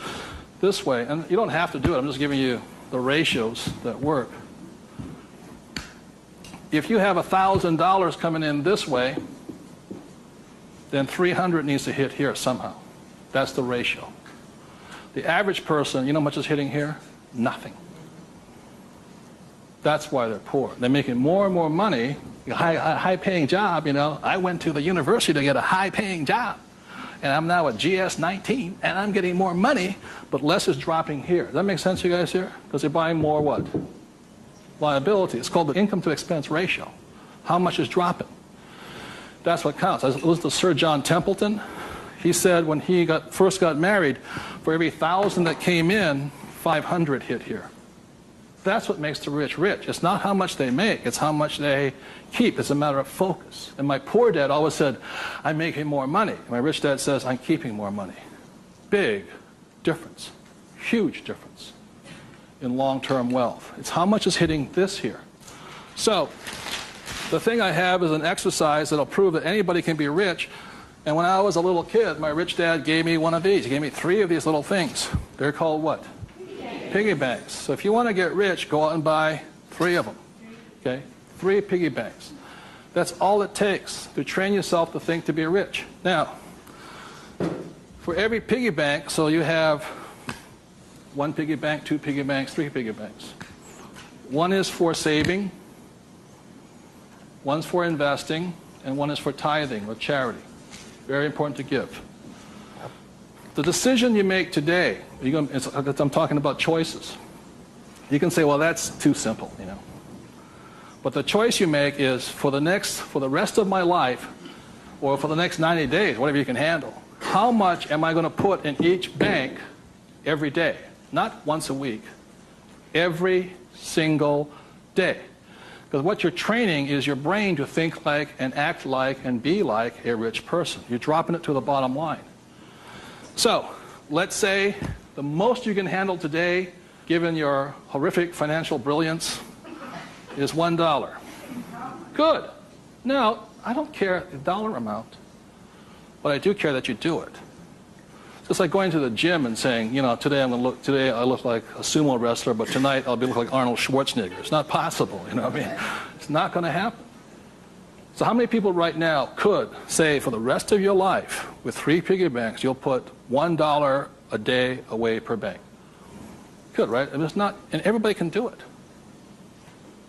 this way, and you don't have to do it, I'm just giving you the ratios that work. If you have $1,000 coming in this way, then 300 needs to hit here somehow. That's the ratio. The average person, you know how much is hitting here? Nothing. That's why they're poor. They're making more and more money, a high-paying job, you know. I went to the university to get a high-paying job, and I'm now at GS-19, and I'm getting more money, but less is dropping here. Does that make sense to you guys here? Because they're buying more what? Liability. It's called the income-to-expense ratio. How much is dropping? That's what counts. I listened to Sir John Templeton. He said when he first got married, for every 1,000 that came in, 500 hit here. That's what makes the rich rich. It's not how much they make, it's how much they keep. It's a matter of focus. And my poor dad always said, I'm making more money. My rich dad says, I'm keeping more money. Big difference, huge difference in long-term wealth. It's how much is hitting this here. So the thing I have is an exercise that'll prove that anybody can be rich. And when I was a little kid, my rich dad gave me one of these. He gave me 3 of these little things. They're called what? Piggy banks. So if you want to get rich, go out and buy 3 of them. Okay? 3 piggy banks. That's all it takes to train yourself to think to be rich. Now, for every piggy bank, so you have 1 piggy bank, 2 piggy banks, 3 piggy banks. 1 is for saving, 1's for investing, and 1 is for tithing or charity. Very important to give. The decision you make today, I'm talking about choices. You can say, well, that's too simple, you know. But the choice you make is for the rest of my life, or for the next 90 days, whatever you can handle, how much am I going to put in each bank every day? Not once a week, every single day. Because what you're training is your brain to think like and act like and be like a rich person. You're dropping it to the bottom line. So, let's say the most you can handle today, given your horrific financial brilliance, is $1. Good. Now, I don't care the dollar amount, but I do care that you do it. It's like going to the gym and saying, you know, today I look like a sumo wrestler, but tonight I'll look like Arnold Schwarzenegger. It's not possible, you know what I mean? It's not going to happen. So how many people right now could say for the rest of your life, with 3 piggy banks, you'll put $1 a day away per bank? Good, right? And it's not, and everybody can do it.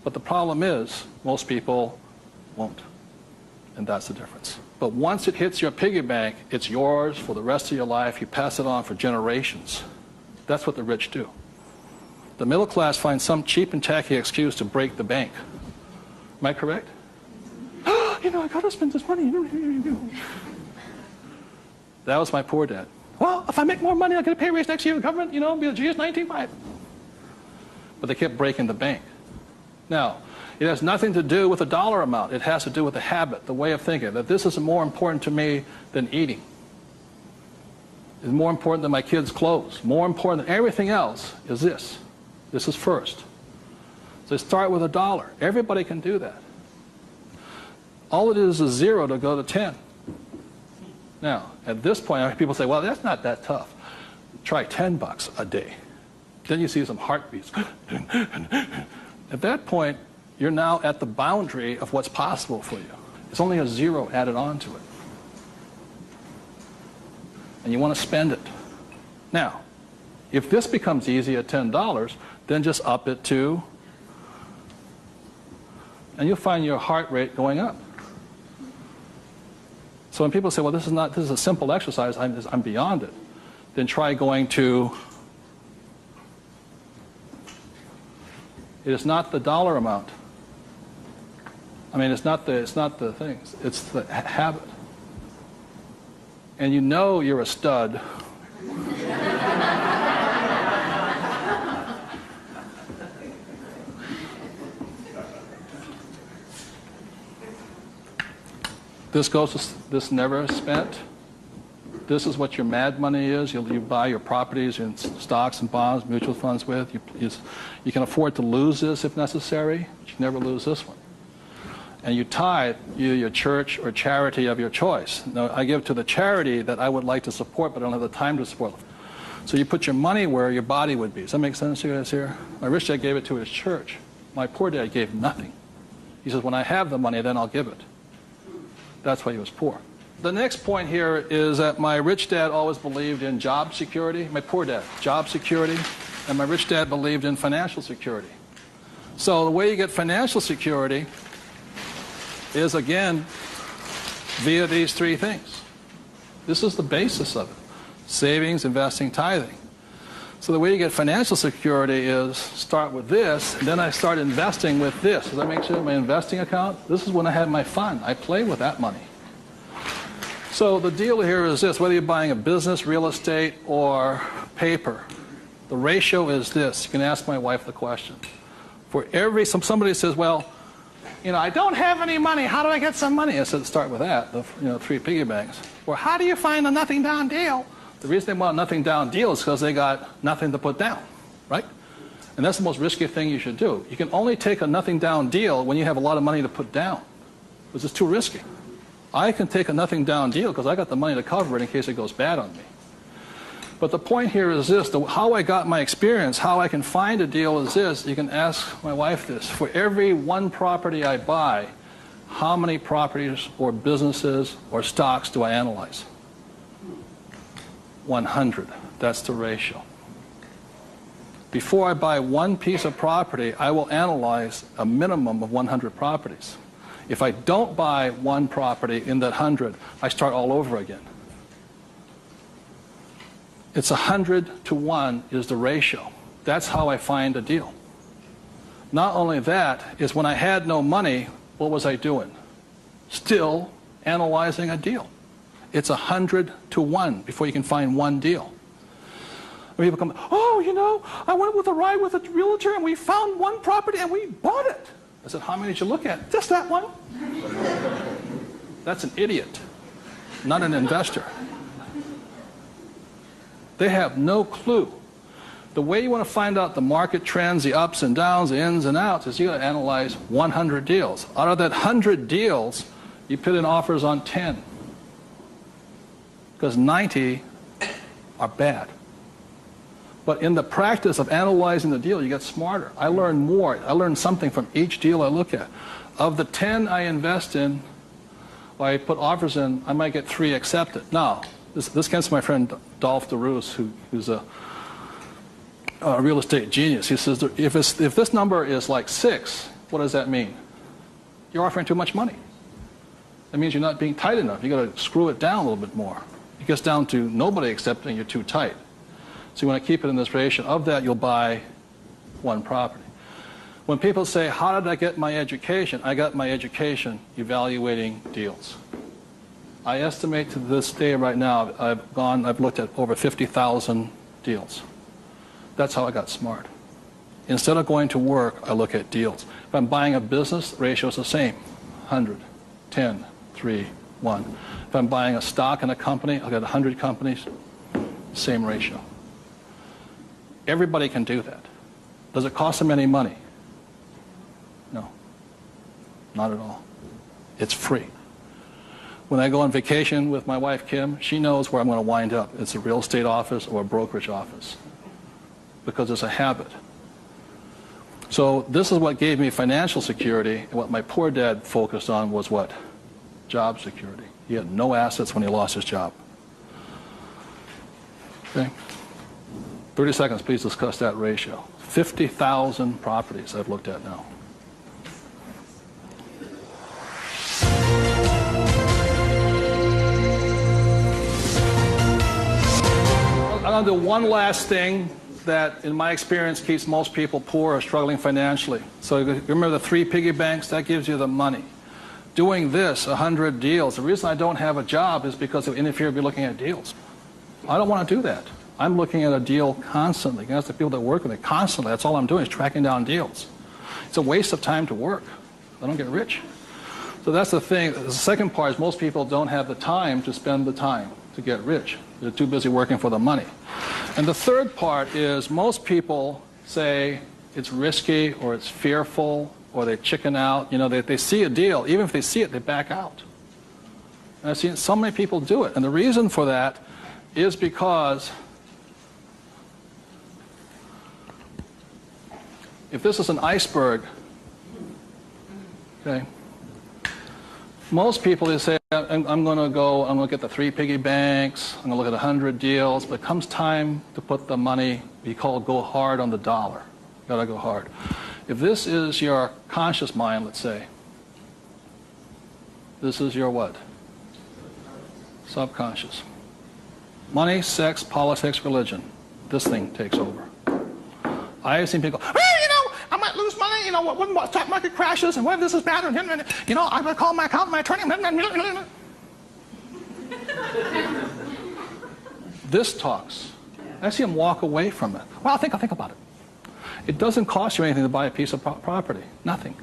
But the problem is, most people won't. And that's the difference. But once it hits your piggy bank, it's yours for the rest of your life. You pass it on for generations. That's what the rich do. The middle class finds some cheap and tacky excuse to break the bank. Am I correct? You know, I got to spend this money. That was my poor dad. Well, if I make more money, I'll get a pay raise next year. The government, you know, be a GS-19.5. But they kept breaking the bank. Now, it has nothing to do with the dollar amount. It has to do with the habit, the way of thinking, that this is more important to me than eating. It's more important than my kids' clothes. More important than everything else is this. This is first. So start with $1. Everybody can do that. All it is 0 to go to 10. Now, at this point, people say, well, that's not that tough. Try $10 a day. Then you see some heartbeats. At that point, you're now at the boundary of what's possible for you. It's only a 0 added on to it. And you want to spend it. Now, if this becomes easy at $10, then just up it to, and you'll find your heart rate going up. So when people say, well, this is a simple exercise, I'm beyond it, then try going to, it is not the dollar amount. I mean, it's not the things, it's the habit. And you know you're a stud. This never spent. This is what your mad money is. You buy your properties and stocks and bonds, mutual funds with. You can afford to lose this if necessary, but you never lose this one. And you tithe your church or charity of your choice. Now, I give to the charity that I would like to support, but I don't have the time to support. So you put your money where your body would be. Does that make sense to you guys here? My rich dad gave it to his church. My poor dad gave nothing. He says, when I have the money, then I'll give it. That's why he was poor. The next point here is that my rich dad always believed in job security. My poor dad, job security. And my rich dad believed in financial security. So the way you get financial security is, again, via these three things. This is the basis of it. Savings, investing, tithing. So the way you get financial security is start with this, and then I start investing with this. Does that make sense? My investing account, this is when I had my fun. I play with that money. So the deal here is this, whether you're buying a business, real estate, or paper, the ratio is this. You can ask my wife the question. For every, somebody says, well, I don't have any money. How do I get some money? I said, start with that, the 3 piggy banks. Or how do you find a nothing down deal? The reason they want a nothing down deal is because they got nothing to put down, right? And that's the most risky thing you should do. You can only take a nothing down deal when you have a lot of money to put down, because it's too risky. I can take a nothing down deal because I got the money to cover it in case it goes bad on me. But the point here is this, how I got my experience, how I can find a deal is this. You can ask my wife this. For every one property I buy, how many properties or businesses or stocks do I analyze? 100. That's the ratio. Before I buy one piece of property, I will analyze a minimum of 100 properties. If I don't buy one property in that 100, I start all over again. It's 100 to 1 is the ratio. That's how I find a deal. Not only that, is when I had no money, what was I doing? Still analyzing a deal. It's 100 to 1 before you can find one deal. When people come, I went with a ride with a realtor and we found one property and we bought it. I said, how many did you look at? Just that one. That's an idiot, not an investor. They have no clue. The way you want to find out the market trends, the ups and downs, the ins and outs, is you got to analyze 100 deals. Out of that 100 deals, you put in offers on 10. Because 90 are bad. But in the practice of analyzing the deal, you get smarter. I learn more. I learn something from each deal I look at. Of the 10 I invest in, or I put offers in, I might get 3 accepted. Now, this comes from my friend Dolph DeRoos, who's a real estate genius. He says, if this number is like 6, what does that mean? You're offering too much money. That means you're not being tight enough. You've got to screw it down a little bit more. It gets down to nobody accepting you're too tight. So you want to keep it in this ratio. Of that, you'll buy one property. When people say, how did I get my education? I got my education evaluating deals. I estimate to this day right now, I've looked at over 50,000 deals. That's how I got smart. Instead of going to work, I look at deals. If I'm buying a business, the ratio is the same. 100, 10, 3, 1. If I'm buying a stock in a company, I've got 100 companies, same ratio. Everybody can do that. Does it cost them any money? No, not at all. It's free. When I go on vacation with my wife, Kim, she knows where I'm going to wind up. It's a real estate office or a brokerage office because it's a habit. So this is what gave me financial security, and what my poor dad focused on was what? Job security. He had no assets when he lost his job. Okay? 30 seconds, please discuss that ratio. 50,000 properties I've looked at now. I'm going to do one last thing that, in my experience, keeps most people poor or struggling financially. So you remember the 3 piggy banks? That gives you the money. Doing this, 100 deals. The reason I don't have a job is because it interferes with looking at deals. I don't want to do that. I'm looking at a deal constantly. That's the people that work with me constantly. That's all I'm doing is tracking down deals. It's a waste of time to work. I don't get rich. So that's the thing. The second part is most people don't have the time to spend the time to get rich. They're too busy working for the money. And the third part is most people say it's risky or it's fearful or they chicken out. They see a deal. Even if they see it, they back out. And I've seen so many people do it. And the reason for that is because if this is an iceberg, okay, most people, they say, I'm going to get the 3 piggy banks, I'm going to look at 100 deals, but it comes time to put the money, we call it go hard on the dollar. Got to go hard. If this is your conscious mind, let's say, this is your what? Subconscious. Money, sex, politics, religion. This thing takes over. I have seen people go, I might lose money, when the stock market crashes, and what if this is bad, and I'm going to call my accountant, my attorney. This talks. I see him walk away from it. Well, I'll think about it. It doesn't cost you anything to buy a piece of property. Nothing.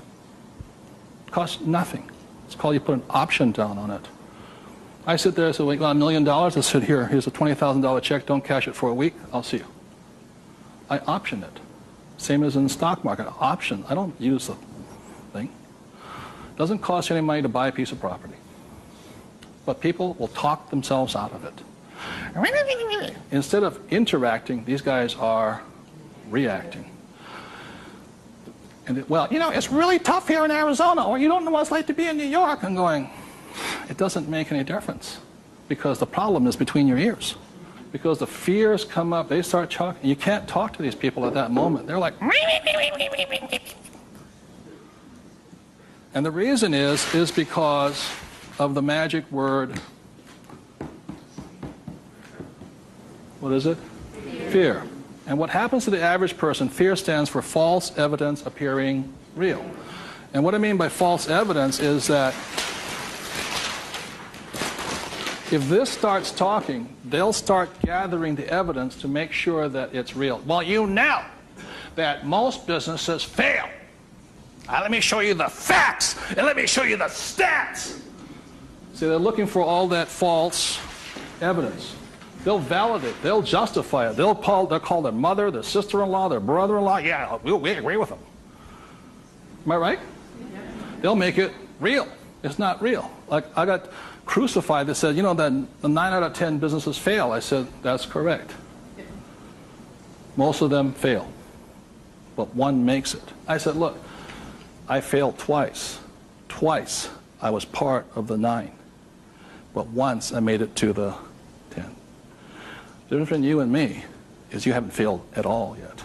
It costs nothing. It's called you put an option down on it. I sit there and say, well, you got $1 million? I said, here's a $20,000 check. Don't cash it for a week. I'll see you. I option it. Same as in the stock market. Option. I don't use the thing. It doesn't cost you any money to buy a piece of property. But people will talk themselves out of it. Instead of interacting, these guys are reacting. And it's really tough here in Arizona, or you don't know what it's like to be in New York. I'm going, it doesn't make any difference, because the problem is between your ears. Because the fears come up, they start talking. You can't talk to these people at that moment. They're like, and the reason is because of the magic word. What is it? Fear. And what happens to the average person, fear stands for false evidence appearing real. And what I mean by false evidence is that if this starts talking, they'll start gathering the evidence to make sure that it's real. Well, you know that most businesses fail. Let me show you the facts, and let me show you the stats. See, they're looking for all that false evidence. They'll validate, they'll justify it. They'll call their mother, their sister-in-law, their brother-in-law. Yeah, we agree with them. Am I right? Yeah. They'll make it real. It's not real. Like, I got crucified that said, that the 9 out of 10 businesses fail. I said, that's correct. Most of them fail, but one makes it. I said, look, I failed twice. Twice I was part of the 9, but once I made it to the 10. The difference between you and me is you haven't failed at all yet.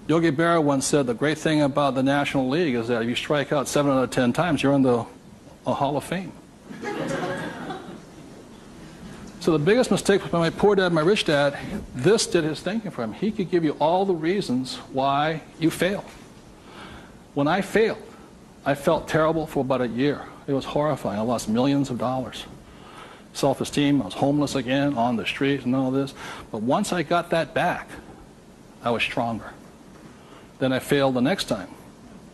Yogi Berra once said the great thing about the National League is that if you strike out 7 out of 10 times, you're in the Hall of Fame. So the biggest mistake was by my poor dad, my rich dad. This did his thinking for him. He could give you all the reasons why you fail. When I failed, I felt terrible for about a year. It was horrifying. I lost millions of dollars. Self-esteem, I was homeless again, on the street and all this. But once I got that back, I was stronger. Then I failed the next time.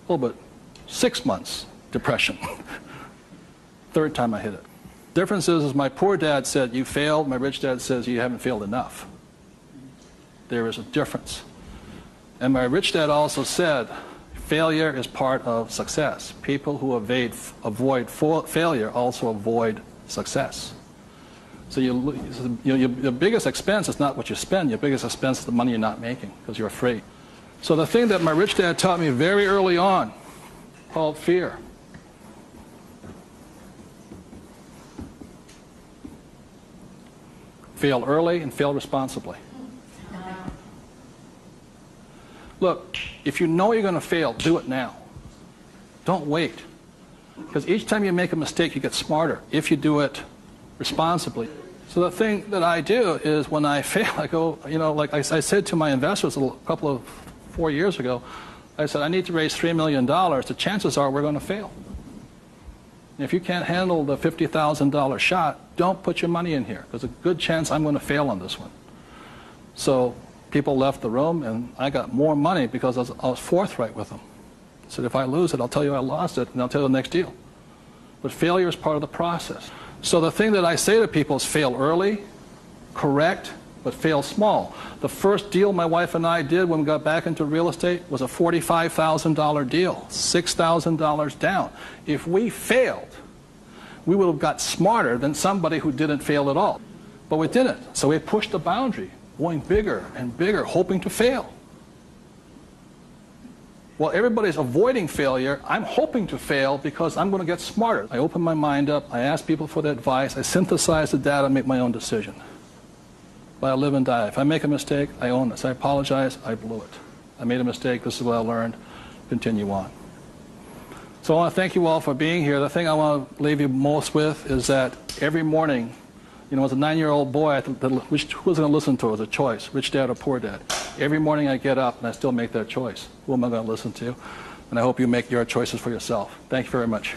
A little bit, 6 months, depression. Third time I hit it. Difference is my poor dad said, you failed. My rich dad says, you haven't failed enough. There is a difference. And my rich dad also said, failure is part of success. People who avoid failure also avoid success. So your biggest expense is not what you spend. Your biggest expense is the money you're not making because you're afraid. So the thing that my rich dad taught me very early on, called fear. Fail early and fail responsibly. Look, if you know you're going to fail, do it now. Don't wait. Because each time you make a mistake, you get smarter if you do it responsibly. So the thing that I do is when I fail, I go, like I said to my investors a couple of 4 years ago, I said, I need to raise $3 million. The chances are we're going to fail. And if you can't handle the $50,000 shot, don't put your money in here. There's a good chance I'm going to fail on this one. So people left the room, and I got more money because I was forthright with them. I said, if I lose it, I'll tell you I lost it, and I'll tell you the next deal. But failure is part of the process. So the thing that I say to people is fail early, correct, but fail small. The first deal my wife and I did when we got back into real estate was a $45,000 deal, $6,000 down. If we failed, we would have got smarter than somebody who didn't fail at all. But we didn't. So we pushed the boundary, going bigger and bigger, hoping to fail. While everybody's avoiding failure, I'm hoping to fail because I'm going to get smarter. I open my mind up, I ask people for their advice, I synthesize the data, make my own decision. But I live and die. If I make a mistake, I own this. I apologize, I blew it. I made a mistake. This is what I learned. Continue on. So I want to thank you all for being here. The thing I want to leave you most with is that every morning, as a 9-year-old boy, I thought, who was going to listen to? It was a choice, rich dad or poor dad. Every morning I get up and I still make that choice. Who am I going to listen to? And I hope you make your choices for yourself. Thank you very much.